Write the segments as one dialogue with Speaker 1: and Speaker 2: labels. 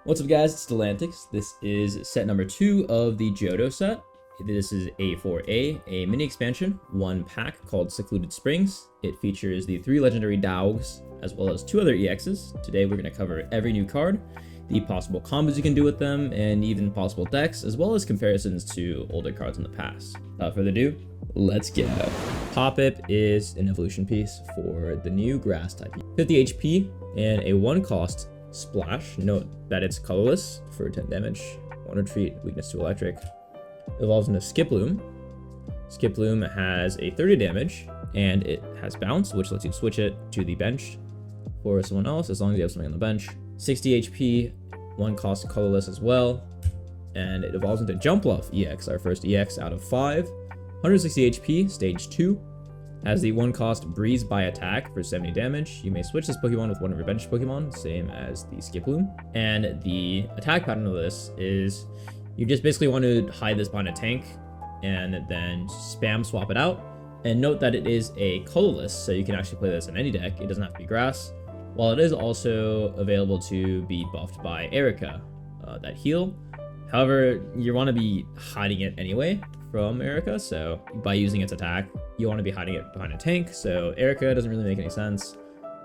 Speaker 1: What's up guys, it's Stellantics. This is set number 2 of the Johto set. This is A4A, a mini expansion, 1 pack called Secluded Springs. It features the 3 legendary dogs, as well as 2 other EXs. Today we're going to cover every new card, the possible combos you can do with them, and even possible decks, as well as comparisons to older cards in the past. Without further ado, let's go. Pop-Up is an evolution piece for the new grass type. 50 HP and a 1 cost Splash. Note that it's colorless for 10 damage. 1 retreat, weakness to electric. Evolves into Skiploom. Skiploom has a 30 damage and it has bounce, which lets you switch it to the bench for someone else as long as you have something on the bench. 60 HP, 1 cost colorless as well. And it evolves into Jumpluff EX, our first EX out of 5. 160 HP, stage 2. Has the 1 cost Breeze by Attack for 70 damage. You may switch this Pokemon with one of your bench Pokemon, same as the Skiploom. And the attack pattern of this is you just basically want to hide this behind a tank and then spam swap it out. And note that it is a colorless, so you can actually play this in any deck. It doesn't have to be grass. While it is also available to be buffed by Erica, that heal. However, you want to be hiding it anyway from Erica, so by using its attack, you want to be hiding it behind a tank, so Erica doesn't really make any sense.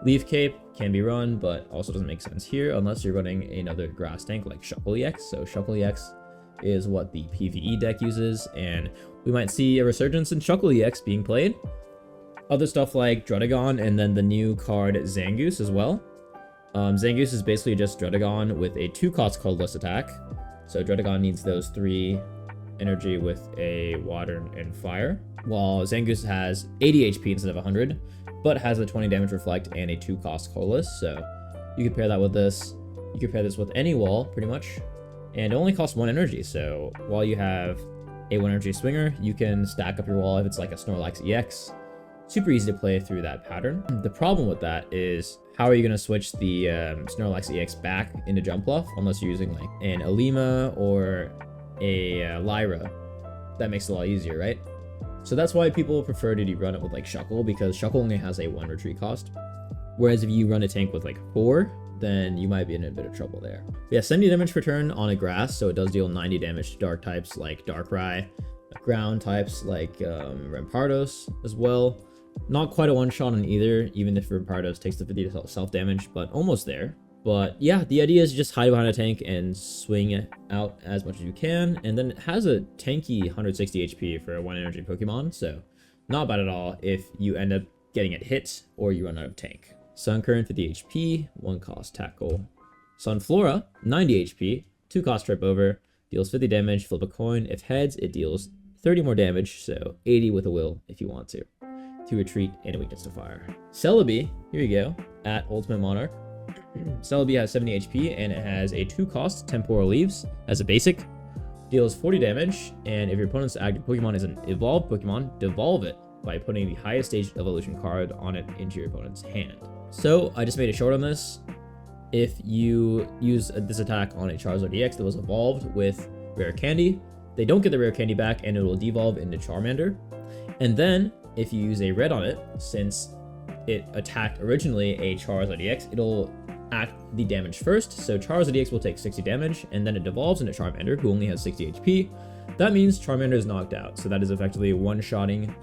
Speaker 1: Leaf Cape can be run, but also doesn't make sense here unless you're running another grass tank like Shuckle EX. So Shuckle EX is what the PvE deck uses, and we might see a resurgence in Shuckle EX being played. Other stuff like Druddigon, and then the new card Zangoose as well. Zangoose is basically just Druddigon with a 2 cost colorless attack. So Druddigon needs those 3 energy with a water and fire, while Zangoose has 80 HP instead of 100, but has a 20 damage reflect and a 2 cost colorless. So you can pair that with this. You can pair this with any wall pretty much, and it only costs 1 energy. So while you have a 1 energy swinger, you can stack up your wall if it's like a Snorlax EX. Super easy to play through that pattern. The problem with that is, how are you going to switch the Snorlax EX back into Jumpluff unless you're using like an Alima or a Lyra? That makes it a lot easier, right? So that's why people prefer to run it with like Shuckle, because Shuckle only has a 1 retreat cost. Whereas if you run a tank with like 4, then you might be in a bit of trouble there. But yeah, 70 damage per turn on a grass, so it does deal 90 damage to dark types like Darkrai, ground types like Rampardos as well. Not quite a one-shot on either, even if Rampardos takes the 50 self-damage, but almost there. But yeah, the idea is just hide behind a tank and swing it out as much as you can. And then it has a tanky 160 HP for a 1 energy Pokemon, so not bad at all if you end up getting it hit or you run out of tank. Suncurrent 50 HP, 1 cost tackle. Sunflora 90 HP, 2 cost trip over, deals 50 damage, flip a coin. If heads, it deals 30 more damage, so 80 with a will if you want to. 2 retreat and a weakness to fire. Celebi, here you go, at Ultimate Monarch. Celebi has 70 HP and it has a 2 cost Temporal Leaves as a basic. Deals 40 damage, and if your opponent's active Pokemon is an evolved Pokemon, devolve it by putting the highest stage evolution card on it into your opponent's hand. So I just made a short on this. If you use this attack on a Charizard EX that was evolved with Rare Candy, they don't get the Rare Candy back and it will devolve into Charmander. And then if you use a red on it, since it attacked originally a Charizard EX, it'll act the damage first. So Charizard EX will take 60 damage, and then it devolves into Charmander, who only has 60 HP. That means Charmander is knocked out. So that is effectively one-shotting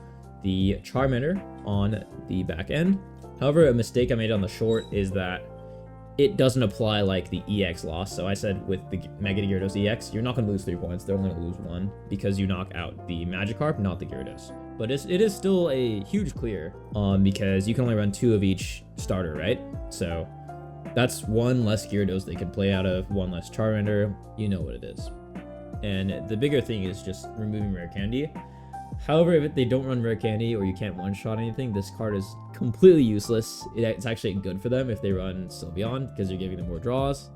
Speaker 1: the Charmander on the back end. However, a mistake I made on the short is that it doesn't apply like the EX loss. So I said with the Mega Gyarados EX, you're not going to lose 3 points. They're only going to lose 1 because you knock out the Magikarp, not the Gyarados. But it is still a huge clear because you can only run 2 of each starter, right? So that's 1 less Gyarados they can play out of, 1 less Charmander. You know what it is. And the bigger thing is just removing Rare Candy. However, if they don't run Rare Candy or you can't one-shot anything, this card is completely useless. It's actually good for them if they run Sylveon because you're giving them more draws.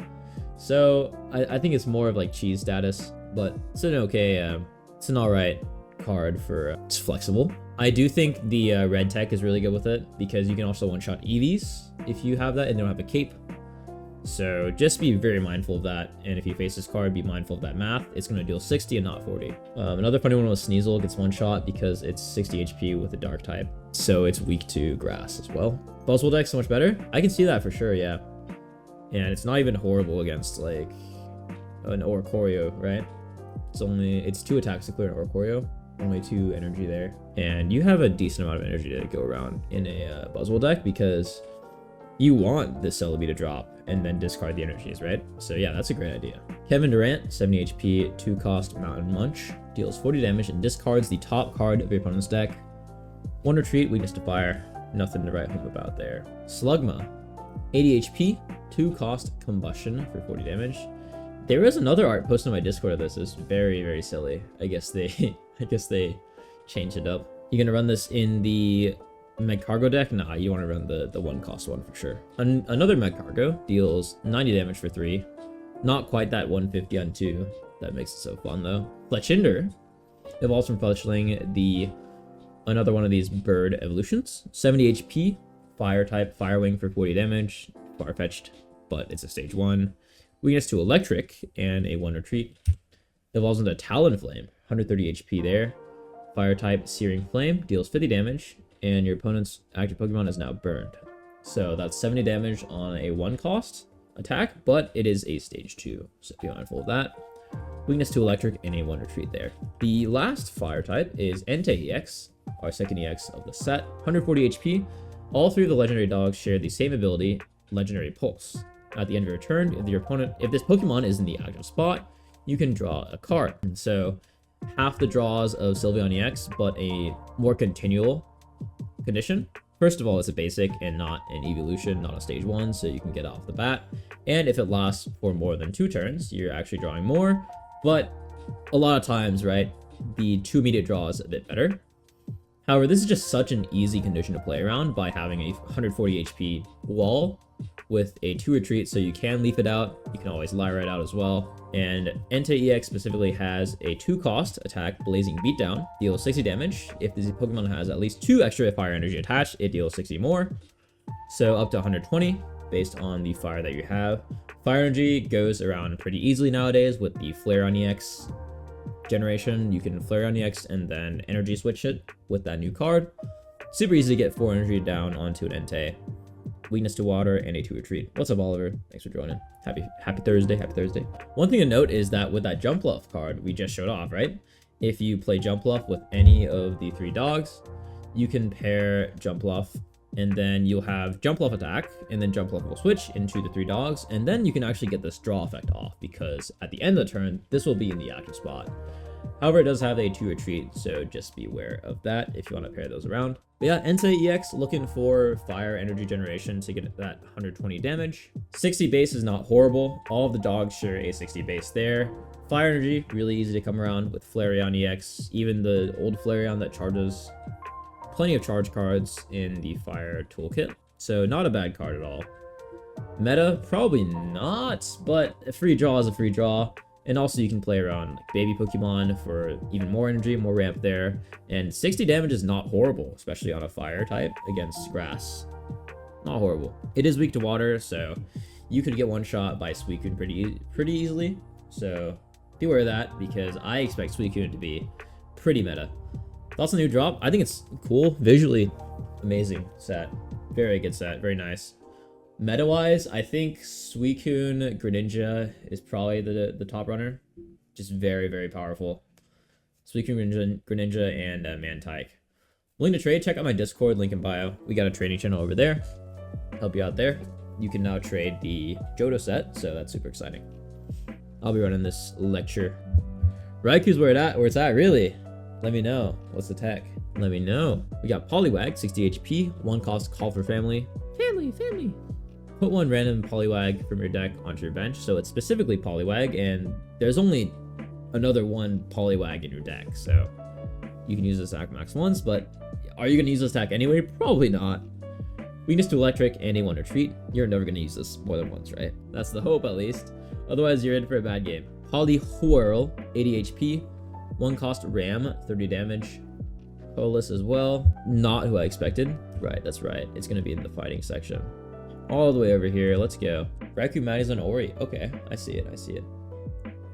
Speaker 1: So I think it's more of like cheese status, but it's an okay, it's an alright card for it's flexible. I do think the red tech is really good with it because you can also one-shot Eevees if you have that and don't have a cape. So just be very mindful of that, and if you face this card, be mindful of that math. It's going to deal 60 and not 40. Another funny one was Sneasel gets one shot because it's 60 HP with a dark type, so it's weak to grass as well. Buzzwole deck so much better. I can see that for sure, yeah. And it's not even horrible against like an Oricorio, right? It's 2 attacks to clear an Oricorio, only 2 energy there. And you have a decent amount of energy to go around in a Buzzwole deck because you want this Celebi to drop and then discard the energies, right? So yeah, that's a great idea. Kevin Durant, 70 HP, 2 cost Mountain Munch, deals 40 damage and discards the top card of your opponent's deck. 1 retreat, weakness to fire, nothing to write home about there. Slugma, 80 HP, 2 cost Combustion for 40 damage. There is another art posted on my Discord of this. It's very, very silly. I guess they changed it up. You're gonna run this in the Meg Cargo deck? Nah, you want to run the 1 cost one for sure. Another Meg Cargo deals 90 damage for 3. Not quite that 150 on 2. That makes it so fun though. Fletchinder evolves from Fletchling, another one of these bird evolutions. 70 HP, fire type, Fire Wing for 40 damage. Far-fetched, but it's a stage 1. Weakness to electric and a 1 retreat. Evolves into Talonflame, 130 HP there. Fire type, Searing Flame, deals 50 damage, and your opponent's active Pokemon is now burned. So that's 70 damage on a 1 cost attack, but it is a stage 2, so be mindful of that. Weakness to electric and a 1 retreat there. The last fire type is Entei EX, our second EX of the set, 140 HP. All 3 of the legendary dogs share the same ability, Legendary Pulse. At the end of your turn, if this Pokemon is in the active spot, you can draw a card. And so half the draws of Sylveon EX, but a more continual condition. First of all, it's a basic and not an evolution, not a stage 1, so you can get off the bat. And if it lasts for more than 2 turns, you're actually drawing more. But a lot of times, right, the 2 immediate draw is a bit better. However, this is just such an easy condition to play around by having a 140 HP wall with a 2 retreat, so you can leaf it out. You can always Lyra it out as well. And Entei EX specifically has a 2 cost attack, Blazing Beatdown, deals 60 damage. If this Pokemon has at least 2 extra fire energy attached, it deals 60 more. So up to 120 based on the fire that you have. Fire energy goes around pretty easily nowadays with the Flareon EX generation. You can Flareon EX and then energy switch it with that new card. Super easy to get 4 energy down onto an Entei. Weakness to water, and a 2 retreat. What's up, Oliver? Thanks for joining. Happy Thursday, happy Thursday. One thing to note is that with that Jumpluff card we just showed off, right? If you play Jumpluff with any of the 3 dogs, you can pair Jumpluff, and then you'll have Jumpluff attack, and then Jumpluff will switch into the 3 dogs, and then you can actually get this draw effect off, because at the end of the turn, this will be in the active spot. However, it does have a 2 retreat, so just be aware of that if you want to pair those around. But yeah, Entei EX looking for fire energy generation to get that 120 damage. 60 base is not horrible. All of the dogs share a 60 base there. Fire energy, really easy to come around with Flareon EX. Even the old Flareon that charges. Plenty of charge cards in the fire toolkit. So not a bad card at all. Meta, probably not, but a free draw is a free draw. And also you can play around like baby Pokemon for even more energy, more ramp there. And 60 damage is not horrible, especially on a fire type against grass. Not horrible. It is weak to water, so you could get one shot by Suicune pretty easily. So be aware of that, because I expect Suicune to be pretty meta. Thoughts on the new drop? I think it's cool. Visually amazing set. Very good set. Very nice. Meta-wise, I think Suicune Greninja is probably the top runner. Just very, very powerful. Suicune Greninja and Mantike. Willing to trade? Check out my Discord, link in bio. We got a trading channel over there. Help you out there. You can now trade the Johto set, so that's super exciting. I'll be running this lecture. Raikou's where it's at, really? Let me know. What's the tech? Let me know. We got Poliwag, 60 HP, 1 cost, call for family. Family. Put 1 random Poliwag from your deck onto your bench, so it's specifically Poliwag, and there's only another 1 Poliwag in your deck, so you can use this attack max once, but are you going to use this attack anyway? Probably not. Weakness to electric and a 1 retreat. You're never going to use this more than once, right? That's the hope, at least. Otherwise, you're in for a bad game. Poliwhirl, 80 HP, 1 cost Ram, 30 damage. Polis as well. Not who I expected. Right, that's right. It's going to be in the fighting section. All the way over here. Let's go. Raikou, Madison, Ori. Okay, I see it.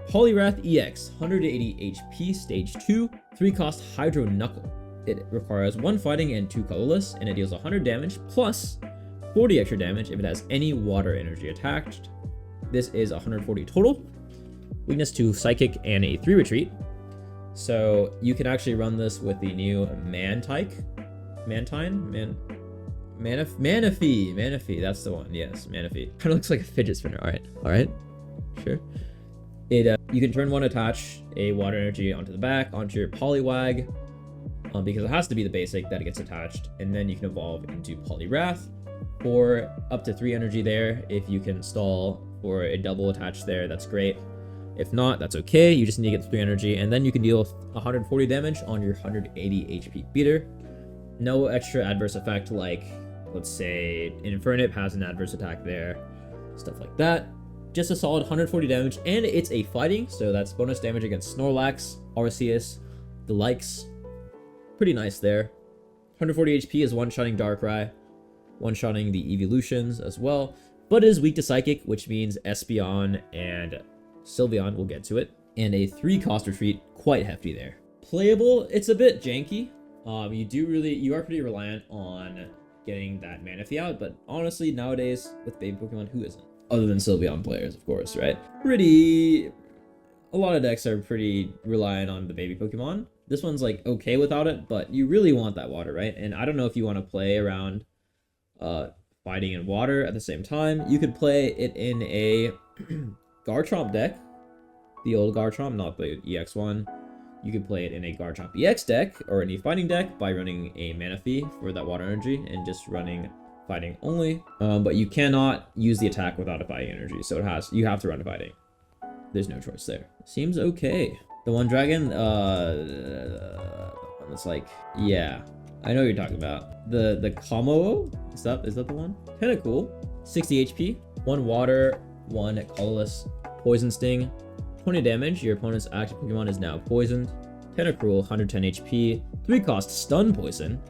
Speaker 1: Poliwrath EX, 180 HP, stage 2, 3 cost Hydro Knuckle. It requires 1 fighting and 2 colorless, and it deals 100 damage plus 40 extra damage if it has any water energy attached. This is 140 total. Weakness to Psychic and a 3 retreat. So you can actually run this with the new Manaphy, that's the one. Yes, Manaphy. Kind of looks like a fidget spinner. All right, sure. You can turn 1 attach a water energy onto the back, onto your Poliwag, because it has to be the basic that it gets attached, and then you can evolve into Poliwrath, or up to 3 energy there. If you can stall for a double attach there, that's great. If not, that's okay. You just need to get 3 energy, and then you can deal 140 damage on your 180 HP beater. No extra adverse effect like, let's say, Infernip has an adverse attack there, stuff like that. Just a solid 140 damage, and it's a fighting, so that's bonus damage against Snorlax, Arceus, the likes. Pretty nice there. 140 HP is one-shotting Darkrai, one-shotting the Evolutions as well, but it is weak to Psychic, which means Espeon and Sylveon, we'll get to it, and a 3-cost retreat, quite hefty there. Playable, it's a bit janky. You are pretty reliant on getting that Manaphy out, but honestly, nowadays, with baby Pokemon, who isn't? Other than Sylveon players, of course, right? A lot of decks are pretty reliant on the baby Pokemon. This one's like okay without it, but you really want that water, right? And I don't know if you want to play around fighting in water at the same time. You could play it in a Garchomp deck, the old Garchomp, not the EX one. You could play it in a Garchomp EX deck or any fighting deck by running a Manaphy for that water energy and just running fighting only. But you cannot use the attack without a fighting energy, so you have to run fighting. There's no choice there. Seems okay. The one dragon, it's like, yeah, I know what you're talking about. The Kamo, is that the one? Kinda cool. 60 HP, 1 water, 1 colorless poison sting, 20 damage. Your opponent's active Pokemon is now poisoned. Tentacruel, 110 HP, 3-cost stun poison.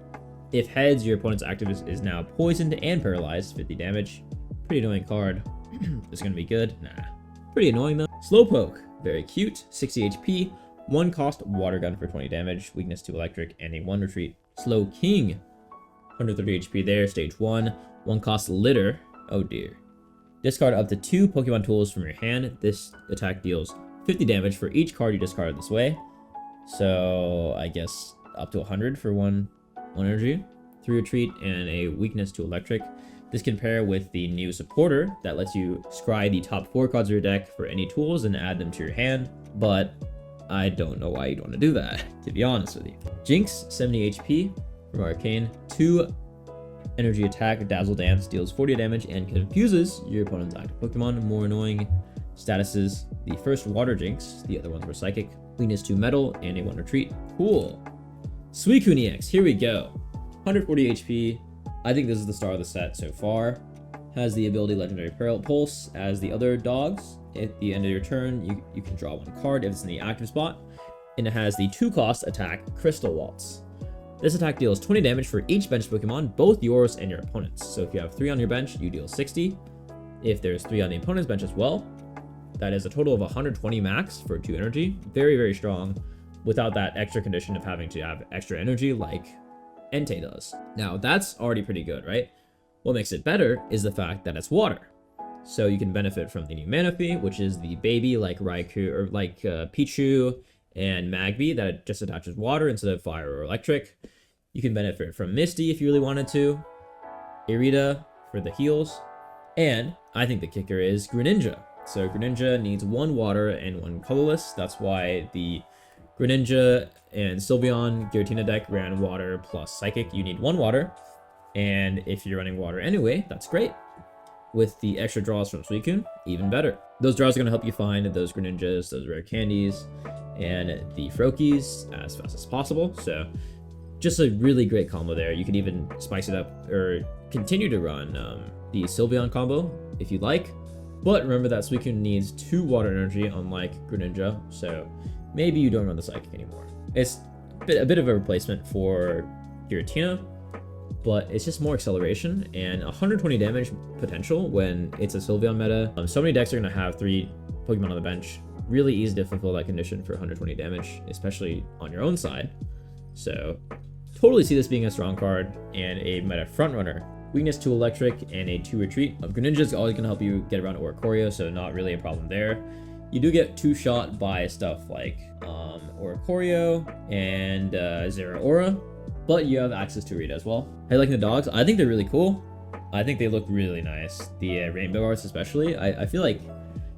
Speaker 1: If heads, your opponent's active is now poisoned and paralyzed, 50 damage. Pretty annoying card. It's gonna be good. Nah. Pretty annoying though. Slowpoke, very cute, 60 HP, 1-cost water gun for 20 damage, weakness to electric, and a 1 retreat. Slow King, 130 HP there, stage 1, 1-cost litter. Oh dear. Discard up to 2 Pokemon tools from your hand. This attack deals 50 damage for each card you discard this way. So I guess up to 100 for 1 energy, 3 retreat, and a weakness to electric. This can pair with the new supporter that lets you scry the top 4 cards of your deck for any tools and add them to your hand, but I don't know why you'd want to do that, to be honest with you. Jinx, 70 HP from Arcane, 2 energy attack, Dazzle Dance, deals 40 damage and confuses your opponent's active Pokemon. More annoying statuses, the first Water Jinx, the other ones were Psychic, weakness to Metal, and a 1 retreat. Cool. Suicune EX, here we go. 140 HP. I think this is the star of the set so far. Has the ability Legendary Pulse as the other dogs. At the end of your turn, you can draw 1 card if it's in the active spot. And it has the 2-cost attack, Crystal Waltz. This attack deals 20 damage for each bench Pokemon, both yours and your opponent's. So if you have 3 on your bench, you deal 60. If there's 3 on the opponent's bench as well, that is a total of 120 max for 2 energy. Very, very strong, without that extra condition of having to have extra energy like Entei does. Now that's already pretty good, right? What makes it better is the fact that it's water. So you can benefit from the new Manaphy, which is the baby like Raikou or like Pichu and Magby that just attaches water instead of fire or electric. You can benefit from Misty if you really wanted to, Irida for the heals, and I think the kicker is Greninja. So Greninja needs 1 water and 1 colorless. That's why the Greninja and Sylveon Giratina deck ran water plus Psychic. You need 1 water, and if you're running water anyway, that's great. With the extra draws from Suicune, even better. Those draws are going to help you find those Greninjas, those rare candies, and the Froakies as fast as possible. So just a really great combo there. You could even spice it up or continue to run the Sylveon combo if you'd like. But remember that Suicune needs 2 water energy unlike Greninja, so maybe you don't run the Psychic anymore. It's a bit of a replacement for Giratina, but it's just more acceleration and 120 damage potential when it's a Sylveon meta. So many decks are going to have 3 Pokemon on the bench. Really easy to fulfill that condition for 120 damage, especially on your own side. So totally see this being a strong card and a meta frontrunner Weakness to electric and a 2 retreat. Greninja is always going to help you get around Oricorio, so not really a problem there. You do get 2-shot by stuff like Oricorio and Zeraora, but you have access to Rita as well. How you liking the dogs? I think they're really cool. I think they look really nice. The rainbow arts especially. I feel like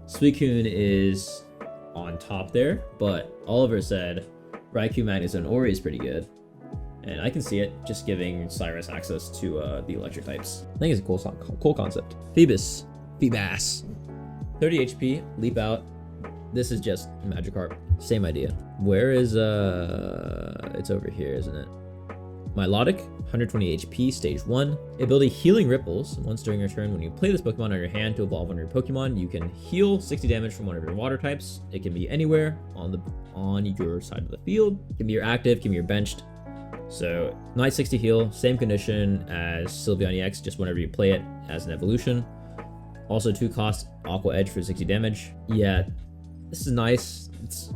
Speaker 1: Suicune is on top there, but Oliver said Raikou, Magnezone, and Ori is pretty good. And I can see it just giving Cyrus access to the electric types. I think it's a cool concept. Phoebus. 30 HP, leap out. This is just Magikarp. Same idea. Where is it's over here, isn't it? Milotic, 120 HP, stage 1. Ability Healing Ripples. Once during your turn, when you play this Pokemon on your hand to evolve one of your Pokemon, you can heal 60 damage from one of your water types. It can be anywhere on your side of the field. It can be your active, can be your benched. So, nice 60 heal, same condition as Sylveon EX, just whenever you play it as an evolution. Also 2 cost Aqua Edge for 60 damage. Yeah, this is nice. It's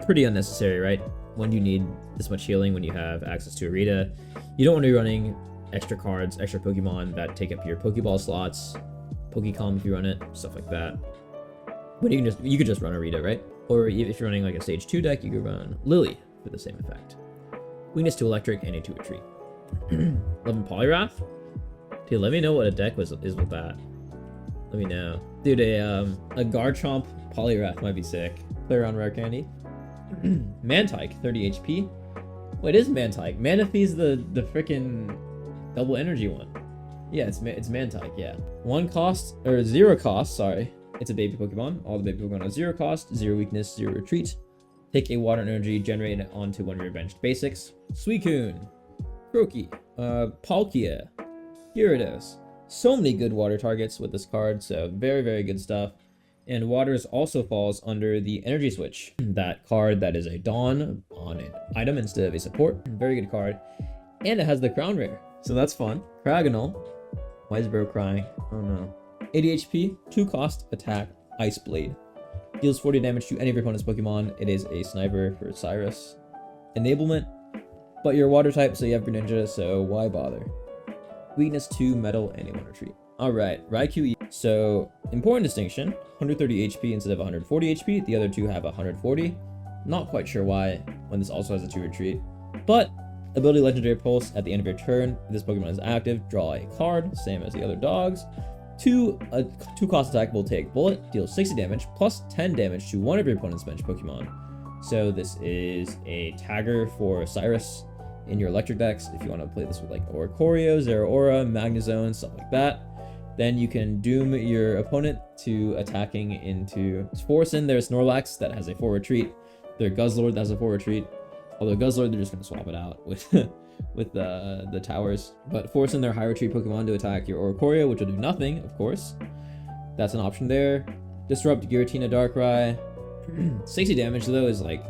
Speaker 1: pretty unnecessary, right? When you need this much healing, when you have access to Arita, you don't want to be running extra cards, extra Pokemon that take up your Pokeball slots, Pokecom if you run it, stuff like that. But you could just run Arita, right? Or if you're running like a stage 2 deck, you could run Lily for the same effect. Weakness to electric and a 2 retreat. 11 Poliwrath? Dude, let me know what a deck is with that. Let me know. Dude, a Garchomp Poliwrath might be sick. Play around Rare Candy. Mantike, 30 HP. What is Mantike? Manaphy's the freaking double energy one. Yeah, it's Mantike, yeah. 0 cost, sorry. It's a baby Pokemon. All the baby Pokemon are 0 cost, 0 weakness, 0 retreat. Take a water energy, generate it onto one of your benched basics. Suicune, Croaky, Palkia, Gyarados. So many good water targets with this card, so very, very good stuff. And Waters also falls under the Energy Switch. That card that is a Dawn on an item instead of a support. Very good card. And it has the Crown Rare, so that's fun. Cragonal. Why is Bro crying? Oh no. 80 HP, 2 cost, attack, Ice Blade. Deals 40 damage to any of your opponent's Pokemon. It is a sniper for Cyrus. Enablement, but you're water type, so you have Greninja, so why bother? Weakness to metal and a 1 retreat. Alright, Raikou. So, important distinction, 130 HP instead of 140 HP. The other two have 140. Not quite sure why, when this also has a 2 retreat. But, ability Legendary Pulse, at the end of your turn, if this Pokemon is active, draw a card, same as the other dogs. 2 cost attack will take Bullet, deals 60 damage, plus 10 damage to one of your opponent's bench Pokemon. So this is a tagger for Cyrus in your electric decks. If you want to play this with like Oricorio, Zeraora, Magnezone, stuff like that, then you can doom your opponent to attacking into force in their Snorlax that has a 4 retreat, their Guzzlord that has a 4 retreat. Although Guzzlord, they're just going to swap it out with the towers. But force in their high retreat Pokemon to attack your Oricorio, which will do nothing, of course. That's an option there. Disrupt Giratina Darkrai. 60 damage though is like,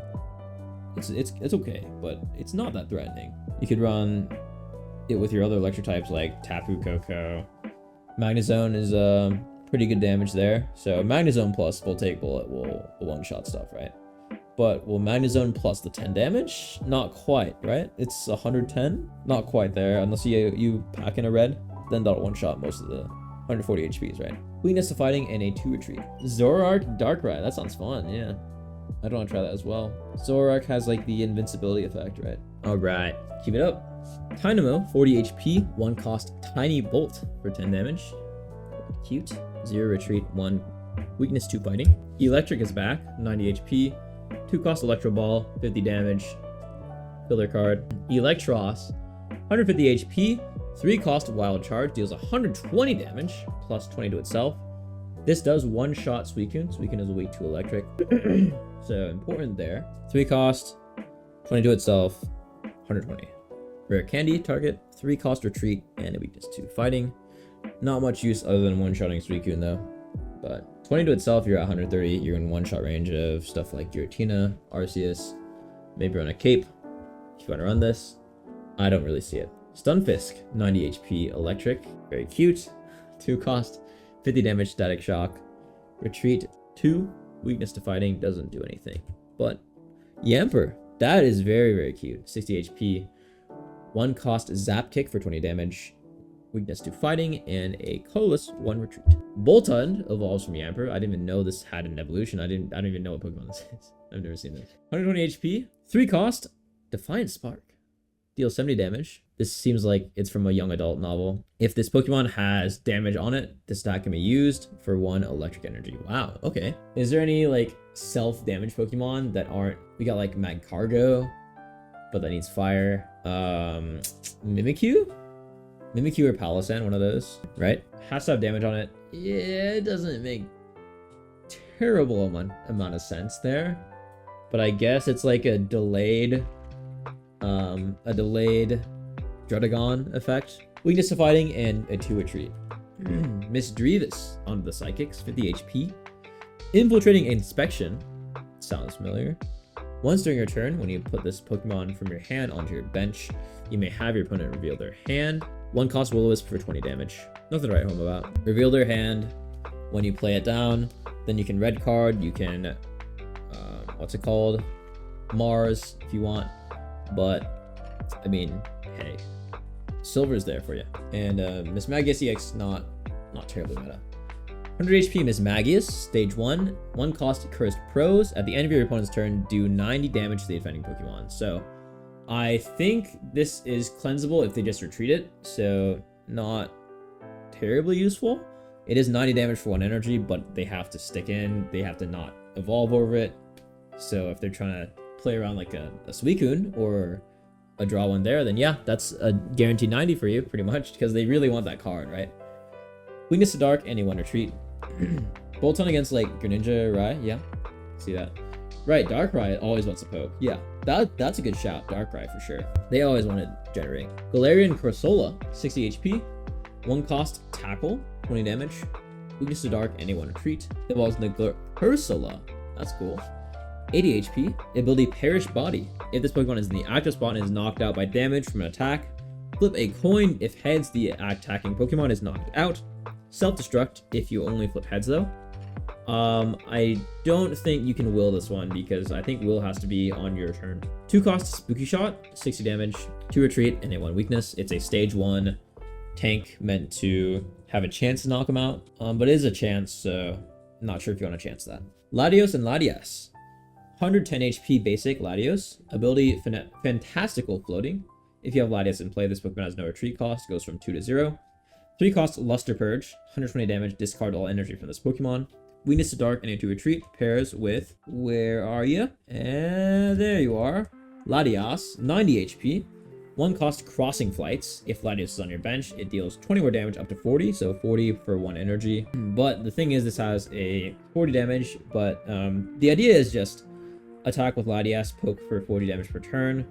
Speaker 1: it's okay, but it's not that threatening. You could run it with your other electric types like Tapu Koko. Magnezone is pretty good damage there. So Magnezone plus will take Bullet, will one-shot stuff, right? But will Magnezone plus the 10 damage? Not quite, right? It's 110? Not quite there, unless you pack in a red, then that'll one-shot most of the 140 HPs, right? Weakness to fighting and a 2 retreat. Zoroark Darkrai, that sounds fun, yeah. I don't want to try that as well. Zoroark has like the invincibility effect, right? Alright, keep it up. Dynamo, 40 HP, 1 cost Tiny Bolt for 10 damage. Cute. 0 retreat, 1 weakness to fighting. Electric is back, 90 HP, 2 cost Electro Ball, 50 damage. Filler card. Electros, 150 HP, 3 cost Wild Charge, deals 120 damage, plus 20 to itself. This does one-shot Suicune. Suicune is weak to electric. So important there. 3 cost, 20 to itself, 120. Rare Candy target, 3 cost retreat, and a weakness to fighting. Not much use other than one-shotting Suicune though. But 20 to itself, you're at 130. You're in one-shot range of stuff like Giratina, Arceus, maybe run a Cape if you want to run this. I don't really see it. Stunfisk, 90 HP electric, very cute. 2 cost, 50 damage static shock. Retreat 2, weakness to fighting, doesn't do anything. But Yamper, that is very, very cute. 60 HP. 1 cost zap kick for 20 damage. weakness to fighting, and a colorless 1 retreat. Boltund evolves from Yamper. I didn't even know this had an evolution. I don't even know what Pokemon this is. I've never seen this. 120 HP, 3 cost, Defiant Spark. Deals 70 damage. This seems like it's from a young adult novel. If this Pokemon has damage on it, this attack can be used for 1 electric energy. Wow, okay. Is there any like self-damage Pokemon that aren't... We got like Magcargo, but that needs fire. Mimikyu? Mimikyu or Palossand, one of those, right? Has to have damage on it. Yeah, it doesn't make terrible amount of sense there. But I guess it's like a delayed Druddigon effect. Weakness to fighting and a 2 retreat. Miss Drevis onto the Psychics, 50 HP. Infiltrating Inspection, sounds familiar. Once during your turn, when you put this Pokemon from your hand onto your bench, you may have your opponent reveal their hand. 1 cost Will-O-Wisp for 20 damage. Nothing to write home about. Reveal their hand. When you play it down, then you can red card. You can, what's it called? Mars, if you want. But, I mean, hey. Silver's there for you. And Miss Magius EX, not terribly meta. 100 HP Miss Magius, stage 1. 1 cost Cursed Prose. At the end of your opponent's turn, do 90 damage to the defending Pokemon. So, I think this is cleansable if they just retreat it, so not terribly useful. It is 90 damage for 1 energy, but they have to stick in, they have to not evolve over it. So if they're trying to play around like a Suicune or a draw one there, then yeah, that's a guaranteed 90 for you, pretty much, because they really want that card, right? Weakness to Dark, any 1 retreat. Boltund against like Greninja, right? Yeah, see that. Right, Darkrai always wants to poke. Yeah, that's a good shout. Darkrai for sure. They always want to generate. Galarian Corsola, 60 HP. 1 cost Tackle, 20 damage. Weakness to Dark, any 1 retreat. Evolves into Corsola. That's cool. 80 HP. Ability Perish Body. If this Pokemon is in the active spot and is knocked out by damage from an attack, flip a coin. If heads, the attacking Pokemon is knocked out. Self-destruct if you only flip heads though. I don't think you can will this one because I think will has to be on your turn. 2 cost Spooky Shot, 60 damage, 2 retreat, and a 1 weakness. It's a stage 1 tank meant to have a chance to knock him out, but it is a chance, so not sure if you want to chance that. Latios and Latias. 110 HP basic Latios. Ability Fantastical Floating. If you have Latias in play, this Pokemon has no retreat cost, goes from 2 to 0. 3 cost Luster Purge, 120 damage, discard all energy from this Pokemon. Weakness to Dark and a 2 retreat pairs with, where are you? And there you are. Latias, 90 HP. 1 cost Crossing Flights. If Latios is on your bench, it deals 20 more damage up to 40, so 40 for 1 energy. But the thing is, this has a 40 damage, but the idea is just attack with Latias, poke for 40 damage per turn.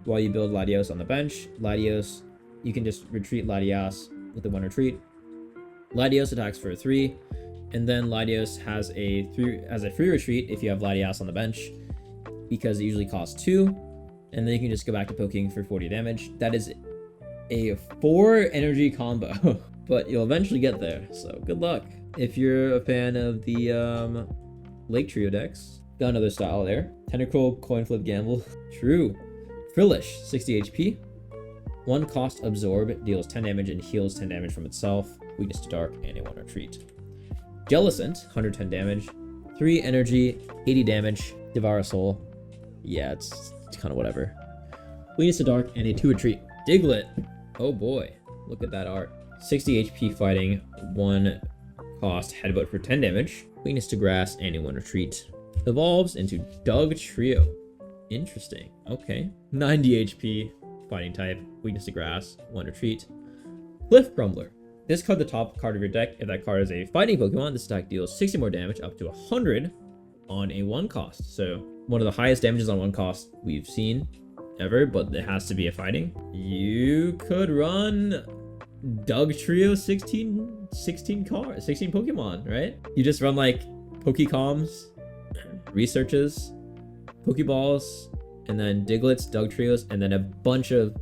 Speaker 1: While you build Latios on the bench, Latios, you can just retreat Latias with the 1 retreat. Latios attacks for 3. And then Latios has a free retreat if you have Latias on the bench, because it usually costs 2, and then you can just go back to poking for 40 damage. That is a 4 energy combo, but you'll eventually get there, so good luck. If you're a fan of the Lake Trio decks, got another style there. Tentacruel, Coin Flip Gamble. True. Frillish, 60 HP. 1 cost Absorb, deals 10 damage and heals 10 damage from itself. Weakness to Dark, and a 1 retreat. Jellicent, 110 damage, 3 energy, 80 damage, Devour a Soul. Yeah, it's kind of whatever. Weakness to Dark and a 2 retreat. Diglett, oh boy, look at that art. 60 HP fighting, 1 cost Headbutt for 10 damage, Weakness to Grass, and a 1 retreat. Evolves into Dugtrio. Interesting, okay. 90 HP, fighting type, Weakness to Grass, 1 retreat. Cliff Crumbler. Discard the top card of your deck. If that card is a fighting Pokemon, this attack deals 60 more damage up to 100 on a 1 cost. So one of the highest damages on 1 cost we've seen ever, but it has to be a fighting. You could run Dugtrio 16 Pokemon, right? You just run like Pokecoms, Researches, Pokeballs, and then Digletts, Dugtrios, and then a bunch of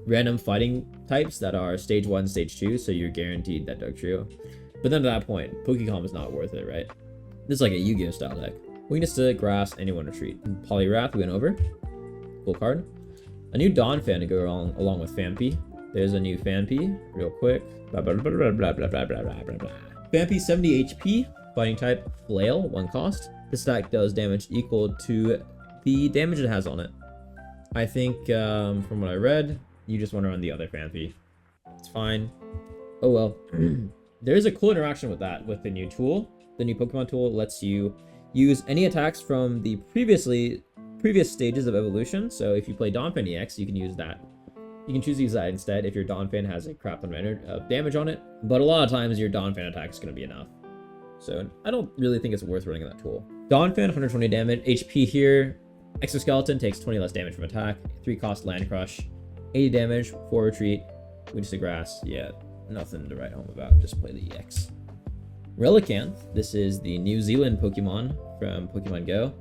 Speaker 1: random fighting types that are stage 1, stage 2, so you're guaranteed that Dugtrio. But then at that point, Pokecom is not worth it, right? This is like a Yu-Gi-Oh style deck. Weakness to Grass, any 1 retreat. Poliwrath, we went over. Cool card. A new Dawn fan to go along with Fampi. There's a new Fanpy, real quick. Blah, blah, blah, blah, blah, blah, blah, blah, blah, blah, blah. Fanpy 70 HP, fighting type, flail, 1 cost. This attack does damage equal to the damage it has on it. I think, from what I read, you just want to run the other Fanpy. It's fine. Oh well. There is a cool interaction with that, with the new tool. The new Pokemon tool lets you use any attacks from the previous stages of evolution. So if you play Donphan EX, you can use that. You can choose to use that instead if your Donphan has a crap ton of damage on it. But a lot of times your Donphan attack is going to be enough. So I don't really think it's worth running that tool. Donphan, 120 damage. HP here. Exoskeleton takes 20 less damage from attack. 3 cost Land Crush. 80 damage, 4 retreat. Weakness to grass. Yeah, nothing to write home about. Just play the EX. Relicanth. This is the New Zealand Pokemon from Pokemon Go.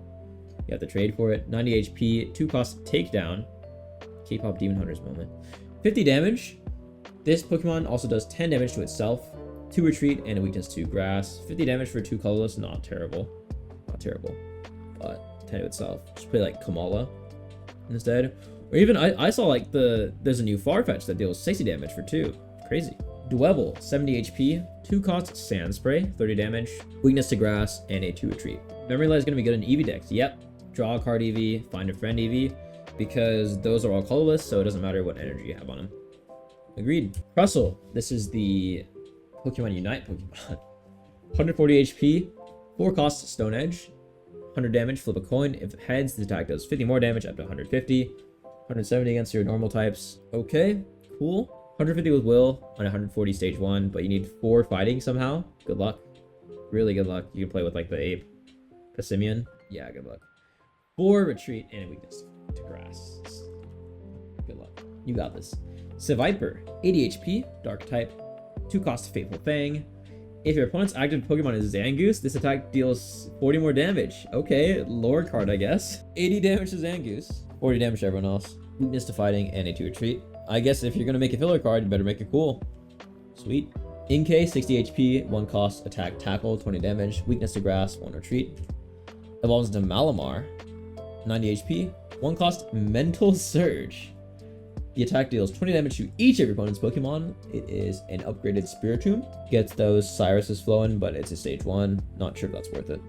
Speaker 1: You have to trade for it. 90 HP, 2 cost takedown. K-pop Demon Hunters moment. 50 damage. This Pokemon also does 10 damage to itself, 2 retreat, and a weakness to grass. 50 damage for 2 colorless, not terrible. Not terrible. But 10 to itself. Just play like Kamala instead. Or even I saw like there's a new Farfetch that deals 60 damage for 2. Crazy. Dwebble, 70 HP, 2 cost Sand Spray, 30 damage, weakness to grass, and a 2 retreat. Memory Light is going to be good in EV decks. Yep. Draw a card EV, find a friend EV, because those are all colorless, so it doesn't matter what energy you have on them. Agreed. Crustle. This is the Pokemon Unite Pokemon. 140 HP, 4 cost Stone Edge, 100 damage, flip a coin. If it heads, the attack does 50 more damage up to 150. 170 against your normal types. Okay, cool. 150 with Will on 140 stage 1, but you need 4 fighting somehow. Good luck. Really good luck. You can play with like the Ape, the Simian. Yeah, good luck. 4 retreat and a weakness to grass. Good luck. You got this. Seviper, 80 HP, dark type, 2 cost Fateful Fang. If your opponent's active Pokemon is Zangoose, this attack deals 40 more damage. Okay, lore card, I guess. 80 damage to Zangoose, 40 damage to everyone else. Weakness to fighting and a 2 retreat. I guess if you're gonna make a filler card, you better make it cool. Sweet. Inkay, 60 HP, 1 cost, attack, tackle, 20 damage, weakness to grass, 1 retreat. Evolves into Malamar, 90 HP, 1 cost, Mental Surge. The attack deals 20 damage to each of your opponent's Pokemon. It is an upgraded Spiritomb. Gets those Cyruses flowing, but it's a stage 1. Not sure if that's worth it.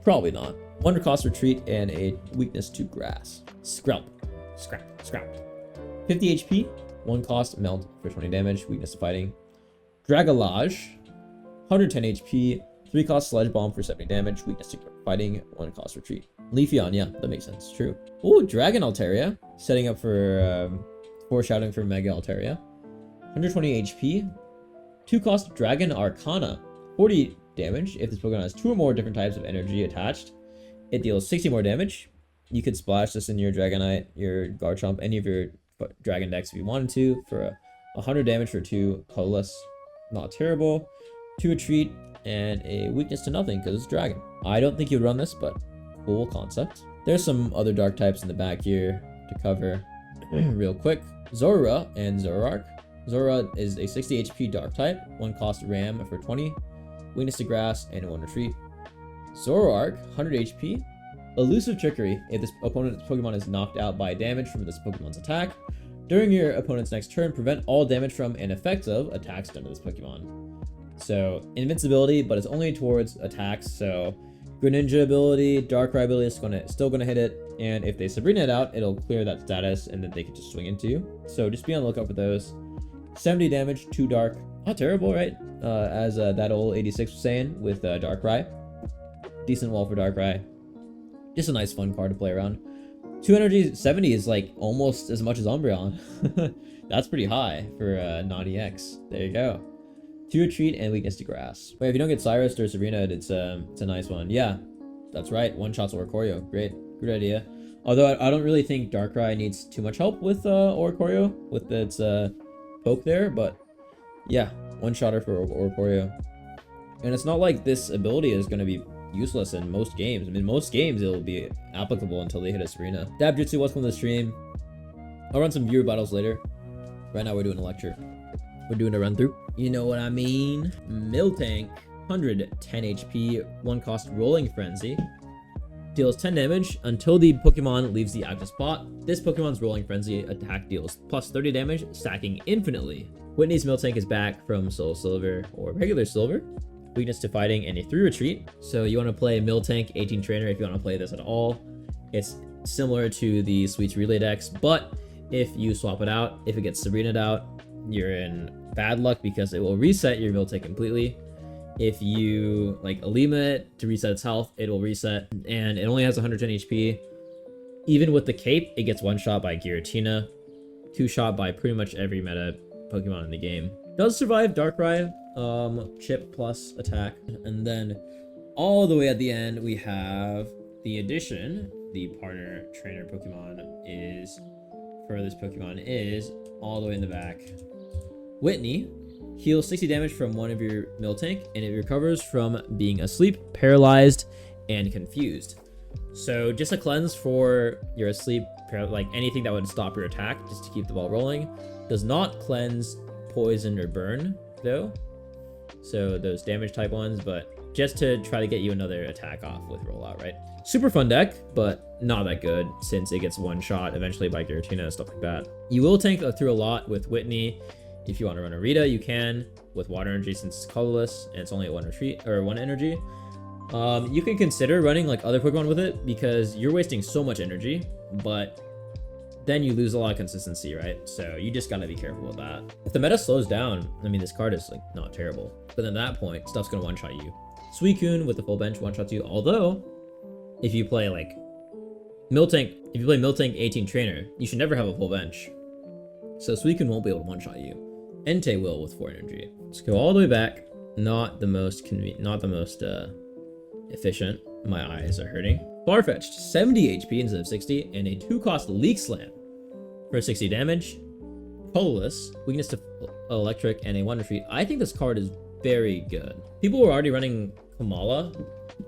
Speaker 1: Probably not. 1 cost retreat and a weakness to grass. Scrap. 50 HP, 1 cost melt for 20 damage, weakness to fighting. Dragalage, 110 HP, 3 cost Sledge Bomb for 70 damage, weakness to fighting, 1 cost retreat. Leafeon, yeah, that makes sense, true. Ooh, Dragon Altaria, setting up for foreshadowing for Mega Altaria. 120 HP, 2 cost Dragon Arcana, 40 damage. If this Pokemon has 2 or more different types of energy attached, it deals 60 more damage. You could splash this in your Dragonite, your Garchomp, any of your Dragon decks if you wanted to, for 100 damage for 2 colorless. Not terrible. 2 retreat and a weakness to nothing because it's Dragon. I don't think you would run this, but cool concept. There's some other dark types in the back here to cover real quick. Zorua and Zoroark. Zorua is a 60 HP dark type, 1 cost Ram for 20, weakness to grass, and 1 retreat. Zoroark, 100 HP. Elusive Trickery. If this opponent's Pokemon is knocked out by damage from this Pokemon's attack, during your opponent's next turn, prevent all damage from and effects of attacks done to this Pokemon. So, invincibility, but it's only towards attacks, so Greninja ability, Darkrai ability is still gonna hit it, and if they Sabrina it out, it'll clear that status, and then they can just swing into you. So just be on the lookout for those. 70 damage, 2 dark. Not terrible, right? As that old 86 was saying with Darkrai. Decent wall for Darkrai. Just a nice fun card to play around. 2 energy, 70 is like almost as much as Umbreon. That's pretty high for non-EX. There you go. 2 retreat and weakness to grass. Wait, if you don't get Cyrus or Sabrina, it's a nice one. Yeah, that's right. 1-shots Oricorio. Great. Good idea. Although I don't really think Darkrai needs too much help with Oricorio, with its poke there, but yeah, 1-shotter for Oricorio. And it's not like this ability is going to be useless in most games. I mean, most games it'll be applicable until they hit a Sabrina. Dabjutsu, welcome to the stream. I'll run some viewer battles later. Right now we're doing a lecture. We're doing a run through. You know what I mean? Miltank, 110 HP, 1 cost Rolling Frenzy. deals 10 damage until the Pokemon leaves the active spot. This Pokemon's Rolling Frenzy attack deals plus 30 damage, stacking infinitely. Whitney's Miltank is back from Soul Silver or regular Silver. Weakness to fighting and a 3 retreat. So you want to play Miltank 18 Trainer if you want to play this at all. It's similar to the Sweets Relay decks, but if you swap it out, if it gets Serena'd out, you're in bad luck because it will reset your Miltank completely. If you like Alima it to reset its health, it will reset, and it only has 110 HP. Even with the cape, it gets one shot by Giratina, two shot by pretty much every meta Pokemon in the game. Does survive Darkrai, chip plus attack, and then all the way at the end we have the addition. The partner trainer Pokemon is for this Pokemon is all the way in the back. Whitney heals 60 damage from one of your Miltank, and it recovers from being asleep, paralyzed, and confused. So just a cleanse for your asleep, like anything that would stop your attack, just to keep the ball rolling. Does not cleanse poison or burn though, so those damage type ones, but just to try to get you another attack off with rollout, right? Super fun deck, but not that good since it gets one shot eventually by Giratina and stuff like that. You will tank through a lot with Whitney. If you want to run a Rita, you can with water energy since it's colorless and it's only at one retreat or one energy. You can consider running like other Pokemon with it because you're wasting so much energy, but then you lose a lot of consistency, right? So you just gotta be careful with that. If the meta slows down, I mean, this card is like not terrible, but then at that point, stuff's gonna one-shot you. Suicune with the full bench one-shots you, although if you play like Miltank, if you play Miltank 18 Trainer, you should never have a full bench. So Suicune won't be able to one-shot you. Entei will with 4 energy. Let's go all the way back. Not the most convenient, not the most efficient. My eyes are hurting. Farfetch'd, 70 HP instead of 60, and a 2-cost Leak Slam for 60 damage. Colorless, weakness to electric, and a 1 retreat. I think this card is very good. People were already running Kamala.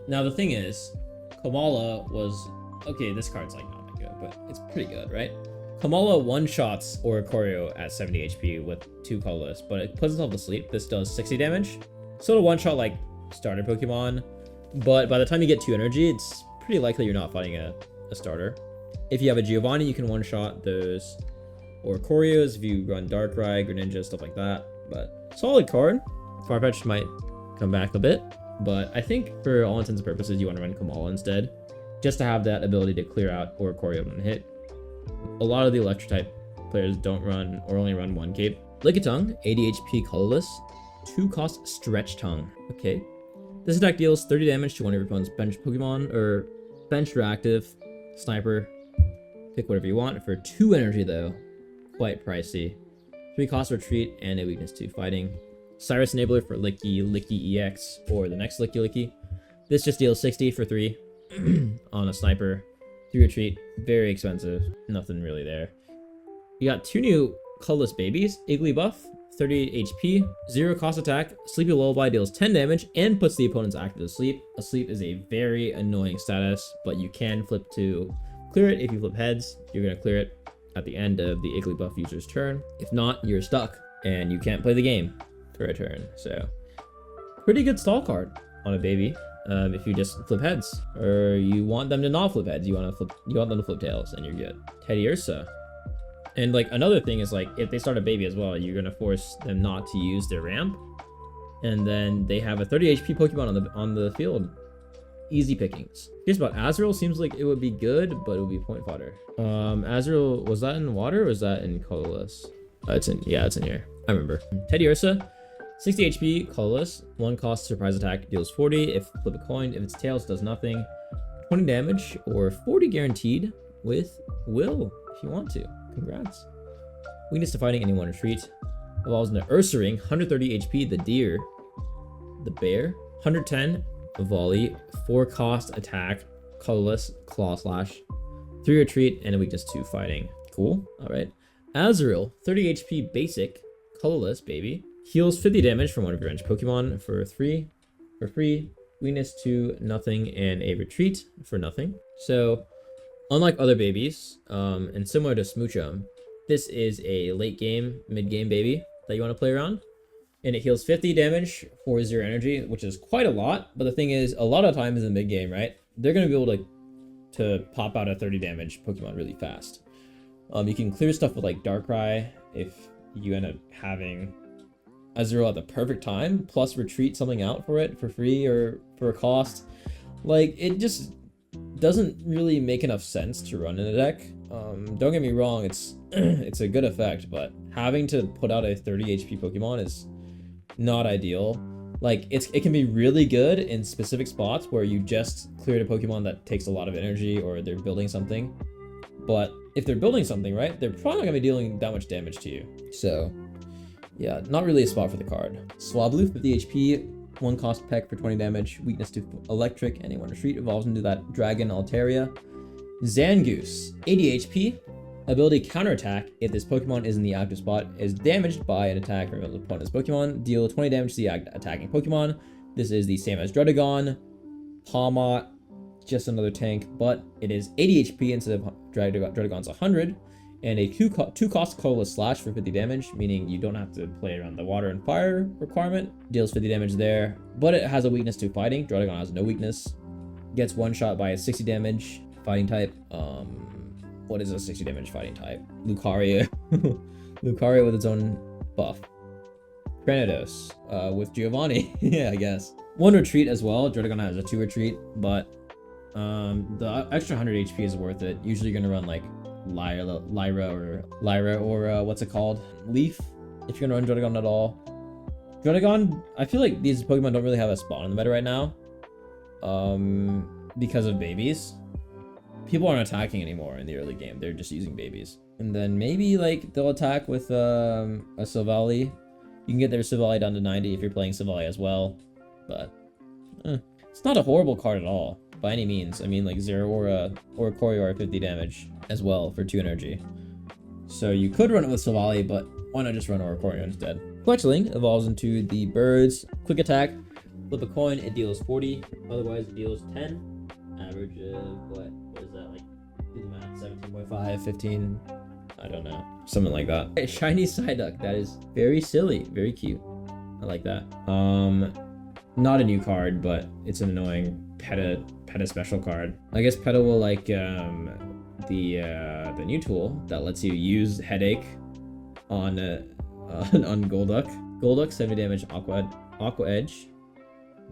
Speaker 1: Now the thing is, Kamala was okay. This card's like not that good, but it's pretty good, right? Kamala one-shots Oricorio at 70 HP with 2 colorless, but it puts itself to sleep. This does 60 damage. So to one-shot like starter Pokemon, but by the time you get 2 energy, it's pretty likely you're not fighting a starter. If you have a Giovanni, you can one-shot those Oricorios if you run Darkrai, Greninja, stuff like that. But solid card. Farfetch'd might come back a bit, but I think for all intents and purposes, you want to run Kamala instead, just to have that ability to clear out Oricorio when hit. A lot of the electric type players don't run or only run 1 cape. Lickitung, 80 HP colorless, 2-cost Stretch Tongue. Okay. This attack deals 30 damage to one of your opponent's bench Pokemon or bench reactive, sniper. Pick whatever you want for 2 energy though. Quite pricey. 3-cost retreat and a weakness to fighting. Cyrus Enabler for Licky EX or the next Licky. This just deals 60 for 3 on a sniper. 3 retreat, very expensive, nothing really there. You got 2 new colorless babies. Igglybuff, 30 HP, 0 cost attack, Sleepy Lullaby deals 10 damage and puts the opponent's active to sleep. Asleep is a very annoying status, but you can flip to clear it. If you flip heads, you're gonna clear it at the end of the Igglybuff user's turn. If not, you're stuck and you can't play the game for a turn. So pretty good stall card on a baby. If you just flip heads, or you want them to not flip heads, you want them to flip tails, and you're good. Teddiursa. And like another thing is like if they start a baby as well, you're gonna force them not to use their ramp, and then they have a 30 HP Pokemon on the field. Easy pickings. Here's about Azrael. Seems like it would be good, but it would be point fodder. Azrael, was that in water or was that in colorless? It's in here. I remember. Teddiursa. 60 HP, colorless, 1 cost surprise attack, deals 40. If flip a coin, if it's tails, does nothing. 20 damage or 40 guaranteed with will if you want to. Congrats. Weakness to fighting, anyone retreat. Evolves into Ursaring, 130 HP, the deer. The bear, 110 volley, 4 cost attack, colorless, claw slash, 3 retreat, and a weakness to fighting. Cool. All right. Azrael, 30 HP basic, colorless, baby. Heals 50 damage from one of your bench Pokemon for 3 for free. Weakness to nothing and a retreat for nothing. So, unlike other babies, and similar to Smoochum, this is a late game, mid game baby that you want to play around. And it heals 50 damage for 0 energy, which is quite a lot. But the thing is, a lot of times in the mid game, right, they're going to be able to to pop out a 30 damage Pokemon really fast. You can clear stuff with like Darkrai if you end up having a 0 at the perfect time, plus retreat something out for it for free or for a cost. Like, it just doesn't really make enough sense to run in a deck. Don't get me wrong, it's it's a good effect, but having to put out a 30 HP Pokemon is not ideal. Like, it can be really good in specific spots where you just cleared a Pokemon that takes a lot of energy or they're building something. But if they're building something, right, they're probably not gonna be dealing that much damage to you. So yeah, not really a spot for the card. Swablu, 50 HP, 1 cost peck for 20 damage, weakness to electric, and a 1 retreat, evolves into that Dragon Altaria. Zangoose, 80 HP, ability counterattack. If this Pokemon is in the active spot, is damaged by an attack from an opponent's Pokemon, deal 20 damage to the attacking Pokemon. This is the same as Druddigon. Palmot, just another tank, but it is 80 HP instead of Druddigon's 100. And a 2-cost colorless slash for 50 damage, meaning you don't have to play around the water and fire requirement. Deals 50 damage there, but it has a weakness to fighting. Druddigon has no weakness. Gets one shot by a 60 damage fighting type. What is a 60 damage fighting type? Lucario. Lucario with its own buff. Granados with Giovanni. Yeah, I guess. 1 retreat as well. Druddigon has a 2 retreat, but the extra 100 HP is worth it. Usually you're gonna run like Lyra or what's it called? Leaf, if you're gonna run Druddigon at all. Druddigon, I feel like these Pokemon don't really have a spot in the meta right now. Because of babies. People aren't attacking anymore in the early game. They're just using babies. And then maybe like they'll attack with a Silvally. You can get their Silvally down to 90 if you're playing Silvally as well. But it's not a horrible card at all by any means. I mean, like Zeraora or Coriolis 50 damage as well for 2 energy. So you could run it with Silvally, but why not just run Oricorio instead? Fletchling evolves into the birds. Quick attack. Flip a coin, it deals 40. Otherwise, it deals 10. Average of what is that, like, do the math, 17.5, 15, I don't know, something like that. A shiny Psyduck, that is very silly, very cute. I like that. Not a new card, but it's an annoying PETA special card. I guess PETA will like the new tool that lets you use Headache on Golduck. Golduck, 70 damage Aqua Edge.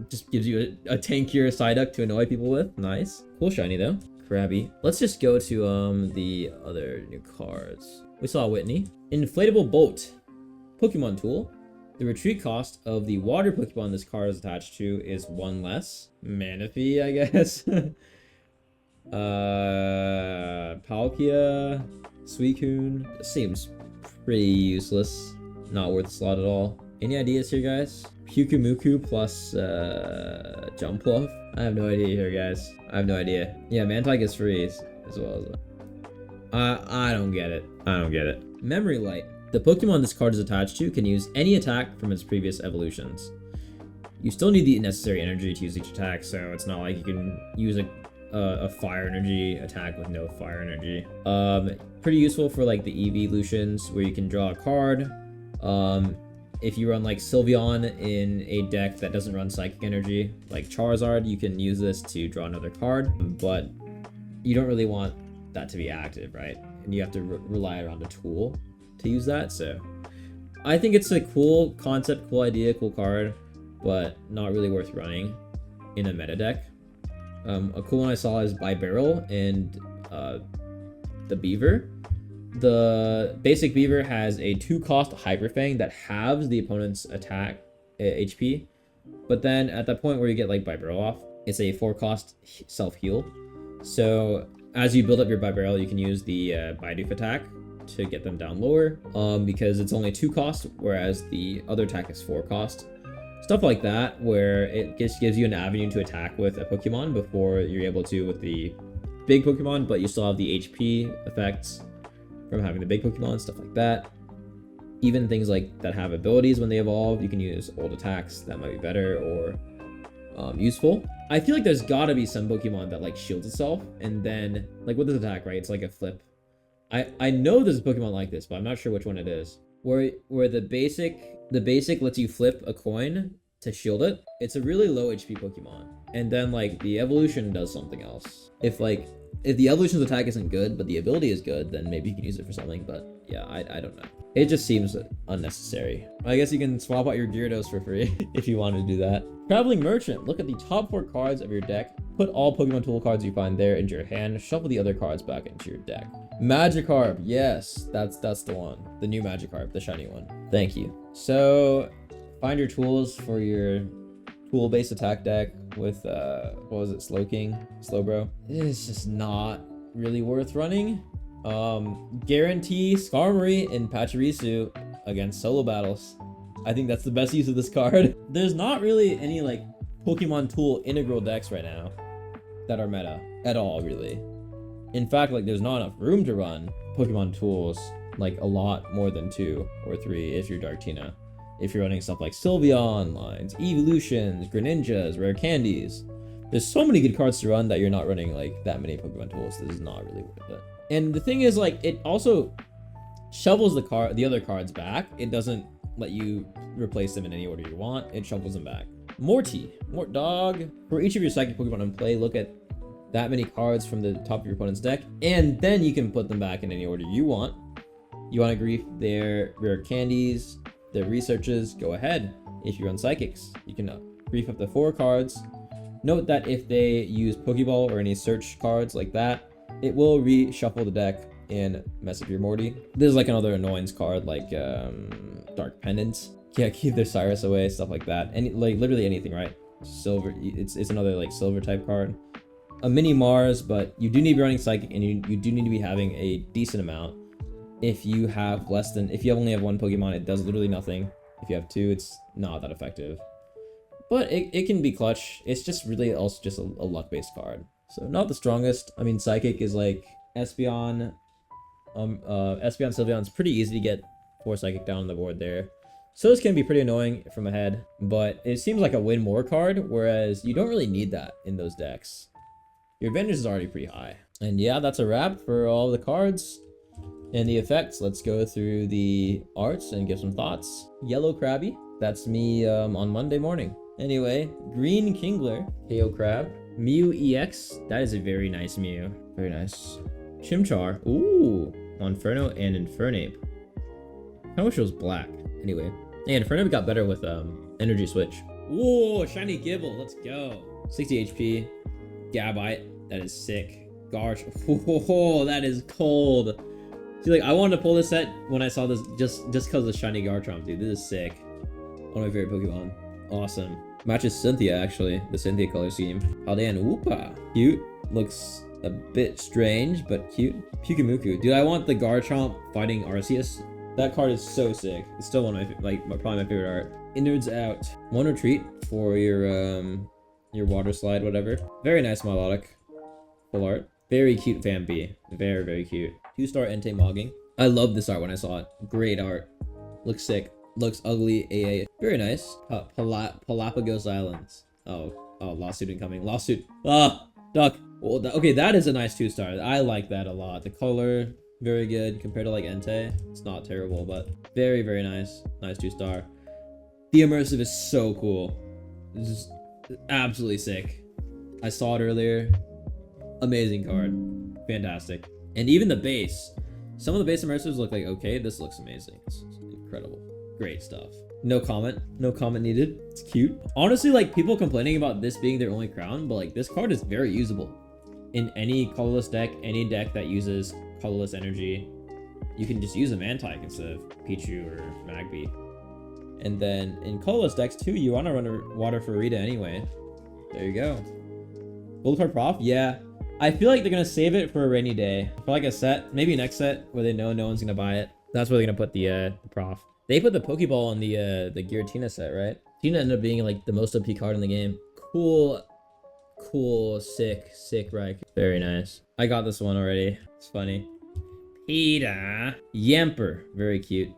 Speaker 1: Just gives you a tankier Psyduck to annoy people with. Nice. Cool shiny though. Krabby. Let's just go to the other new cards. We saw Whitney. Inflatable Boat. Pokemon tool. The retreat cost of the water Pokemon this card is attached to is 1 less. Manaphy, I guess. Palkia. Suicune. Seems pretty useless. Not worth the slot at all. Any ideas here, guys? Pyukumuku plus Jumpluff. I have no idea here, guys. I have no idea. Yeah, Mantike is free as well as I don't get it. I don't get it. Memory Light. The Pokemon this card is attached to can use any attack from its previous evolutions. You still need the necessary energy to use each attack, so it's not like you can use a fire energy attack with no fire energy. Pretty useful for like the evolutions where you can draw a card. If you run like Sylveon in a deck that doesn't run Psychic Energy, like Charizard, you can use this to draw another card, but you don't really want that to be active, right? And you have to rely around a tool to use that, so I think it's a cool concept, cool idea, cool card, but not really worth running in a meta deck. A cool one I saw is Bibarel and the Beaver. The basic Beaver has a 2-cost Hyper Fang that halves the opponent's attack HP, but then at that point where you get like Bibarel off, it's a 4-cost self-heal. So as you build up your Bibarel, you can use the Bidoof attack to get them down lower, because it's only 2 cost, whereas the other attack is 4 cost. Stuff like that, where it just gives you an avenue to attack with a Pokemon before you're able to with the big Pokemon, but you still have the HP effects from having the big Pokemon, stuff like that. Even things like that have abilities when they evolve, you can use old attacks that might be better or useful. I feel like there's gotta be some Pokemon that like shields itself, and then like with this attack, right, it's like a flip. I know there's a Pokemon like this, but I'm not sure which one it is. Where the basic lets you flip a coin to shield it. It's a really low HP Pokemon, and then like the evolution does something else. If like If the evolution's attack isn't good, but the ability is good, then maybe you can use it for something. But yeah, I don't know. It just seems unnecessary. I guess you can swap out your Gyarados for free if you want to do that. Traveling Merchant. Look at the top 4 cards of your deck. Put all Pokemon tool cards you find there into your hand. Shuffle the other cards back into your deck. Magikarp. Yes, that's the one. The new Magikarp, the shiny one. Thank you. So find your tools for your tool-based attack deck with what was it, Slowbro. It's just not really worth running. Guarantee Skarmory and Pachirisu against solo battles. I think that's the best use of this card. There's not really any like Pokemon tool integral decks right now that are meta at all, really. In fact, like there's not enough room to run Pokemon tools, like a lot more than 2 or 3 if you're Darktina. If you're running stuff like Sylveon lines, Evolutions, Greninjas, Rare Candies, there's so many good cards to run that you're not running like that many Pokemon tools. This is not really worth it. And the thing is, like, it also shovels the other cards back. It doesn't let you replace them in any order you want. It shovels them back. Mort Dog. For each of your psychic Pokemon in play, look at that many cards from the top of your opponent's deck, and then you can put them back in any order you want. You want to grief their Rare Candies, their researches, go ahead. If you run Psychics, you can grief up to 4 cards. Note that if they use Pokeball or any search cards like that, it will reshuffle the deck and mess up your Morty. There's like another annoyance card like Dark Pendant. Yeah, keep their Cyrus away, stuff like that. And like literally anything, right? Silver, it's another like silver type card. A mini Mars, but you do need to be running Psychic, and you do need to be having a decent amount. If you have if you only have 1 Pokemon, it does literally nothing. If you have 2, it's not that effective. But it can be clutch. It's just really also just a luck-based card. So not the strongest. I mean, Psychic is like Espeon. Espeon Sylveon's pretty easy to get 4 Psychic down on the board there. So this can be pretty annoying from ahead, but it seems like a win more card, whereas you don't really need that in those decks. Your advantage is already pretty high. And yeah, that's a wrap for all the cards and the effects. Let's go through the arts and give some thoughts. Yellow Krabby, that's me on Monday morning. Anyway, Green Kingler, KO Crab. Mew EX, that is a very nice Mew. Very nice. Chimchar, ooh, Monferno and Infernape. I wish it was black. Anyway, yeah, Infernape got better with Energy Switch. Whoa, shiny Gibble, let's go. 60 HP, Gabite, that is sick. Gosh, oh, that is cold. See, like, I wanted to pull this set when I saw this just because of the shiny Garchomp, dude. This is sick. One of my favorite Pokemon. Awesome. Matches Cynthia, actually. The Cynthia color scheme. Haldean Woopa. Cute. Looks a bit strange, but cute. Pyukumuku. Dude, I want the Garchomp fighting Arceus. That card is so sick. It's still one of my, probably my favorite art. Innards out. One retreat for your water slide, whatever. Very nice melodic. Full art. Very cute Fambi. Very, very cute. 2-star Entei Mogging. I love this art when I saw it. Great art. Looks sick. Looks ugly. AA. Very nice. Palapagos Islands. Oh, lawsuit incoming. Lawsuit. Ah, duck. Well, okay, that is a nice 2-star. I like that a lot. The color, very good compared to like Entei. It's not terrible, but very, very nice. Nice 2-star. The immersive is so cool. This is absolutely sick. I saw it earlier. Amazing card. Fantastic. And even the base. Some of the base immersives look like, okay, this looks amazing. It's incredible. Great stuff. No comment. No comment needed. It's cute. Honestly, like, people complaining about this being their only crown, but like, this card is very usable. In any colorless deck, any deck that uses colorless energy, you can just use a Mantike instead of Pichu or Magby. And then in colorless decks too, you want to run a Water for Rita anyway. There you go. Gold card prof? Yeah. I feel like they're going to save it for a rainy day. For like a set, maybe next set where they know no one's going to buy it. That's where they're going to put the prof. They put the Pokeball on the Giratina set, right? Tina ended up being like the most OP card in the game. Cool, sick, right? Very nice. I got this one already. It's funny. Peter. Yamper. Very cute.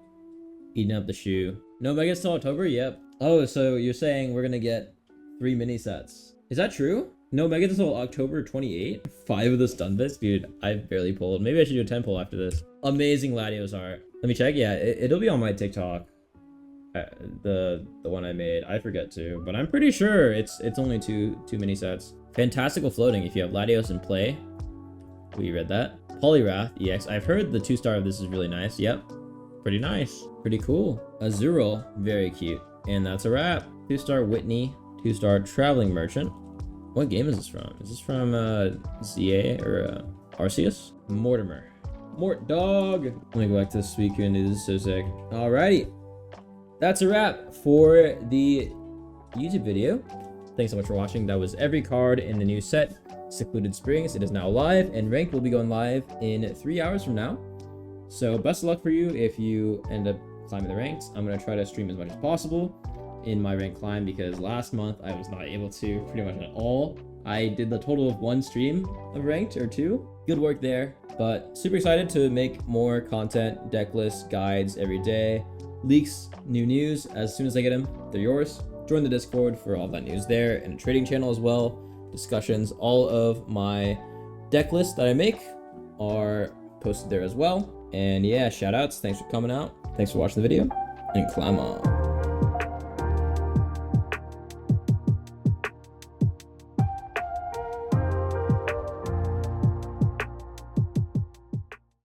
Speaker 1: Eating up the shoe. No Megas till October? Yep. Oh, so you're saying we're going to get 3 mini sets. Is that true? No Mega until October 28. 5 of the stun bits? Dude, I barely pulled. Maybe I should do a 10 pull after this. Amazing Latios art. Let me check. Yeah, it'll be on my TikTok. The one I made. I forget to, but I'm pretty sure it's only two mini sets. Fantastical floating if you have Latios in play. We read that. Polyrath EX. I've heard the 2-star of this is really nice. Yep. Pretty nice. Pretty cool. Azurill. Very cute. And that's a wrap. 2-star Whitney. 2-star Traveling Merchant. What game is this from? Is this from ZA or Arceus? Mortimer. Mort Dog. Let me go back to the Sweet Community. This is so sick. Alrighty. That's a wrap for the YouTube video. Thanks so much for watching. That was every card in the new set, Secluded Springs. It is now live, and Ranked will be going live in 3 hours from now. So best of luck for you if you end up climbing the ranks. I'm going to try to stream as much as possible in my rank climb, because last month I was not able to pretty much at all. I did the total of 1 stream of ranked, or 2. Good work there, but super excited to make more content, deck lists, guides every day, leaks, new news. As soon as I get them, they're yours. Join the Discord for all that news there, and a trading channel as well. Discussions, all of my deck lists that I make are posted there as well. And yeah, shout outs, thanks for coming out, thanks for watching the video, and climb on.